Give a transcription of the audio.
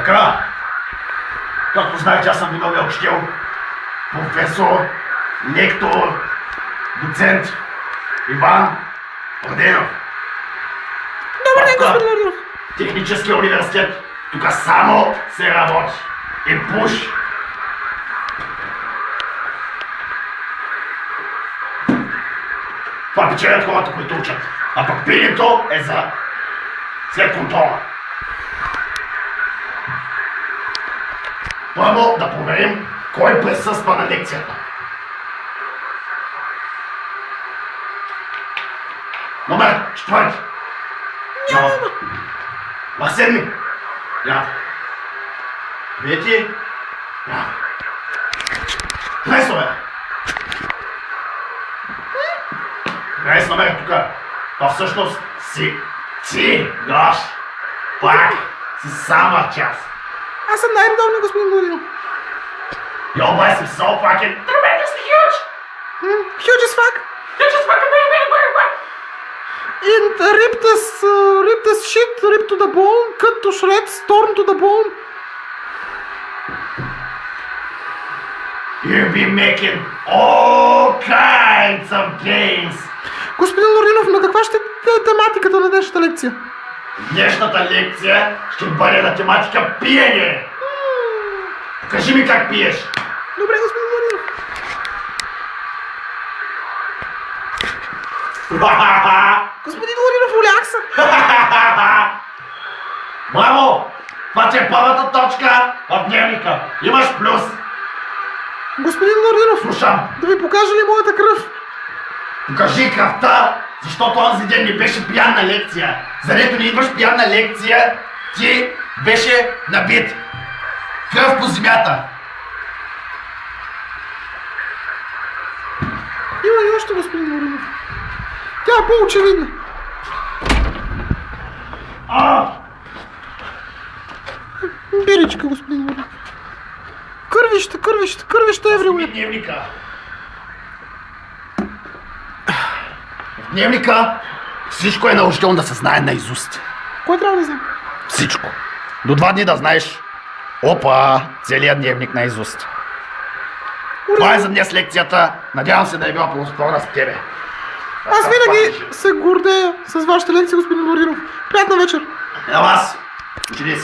Така, както знаете, аз съм новия учител, професор, лектор, доцент Иван Роденов. Добър ден, господин Роденов. Техническия университет. Тук само се работи. И пуш. Това печелят хората, които учат. А пък пиенето е за след контрола. Първо да проверим кой присъства на лекцията. Номер 4. Няма. Седми. Няма. Трети. Няма. Тресо, бе. Трес номер тук. Това всъщност си ти, гаш. Пак си сама част. Аз съм най-редовният, господин Роденов. Yo, boys, I'm so fucking tremendously huge! Huge as fuck. Huge as fucking very. And ripped as shit, ripped to the bone, cut to shreds, torn to the bone. You'll be making all kinds of games. Господин Роденов, на каква ще е тематиката на днешната лекция? Днешната лекция ще бъде на тематика пиене. Кажи ми как пиеш. Добре, господин Роденов. Господин Роденов, уляк се. Браво! Това ти е първата точка в дневника. Имаш плюс. Господин Роденов, Слушам. да ви покажа ли моята кръв? Покажи кръвта, защото онзи ден не беше пиян на лекция. Задето не идваш пиян на лекция, ти беше набит. Кръв по земята. Има и още, господин Роденов. Тя е по-очевидна. Биричка, господин Роденов. Кървища, everywhere. Дневника. В дневника всичко е наложително да се знае наизуст. Кой трябва да знам? Всичко. До 2 дни да знаеш. Опа, целият дневник наизуст. Това е за днес лекцията. Надявам се да е била ползотворна с тебе. Аз винаги се гордея с вашата лекция, господин Роденов. Приятна вечер. На вас. Ученици.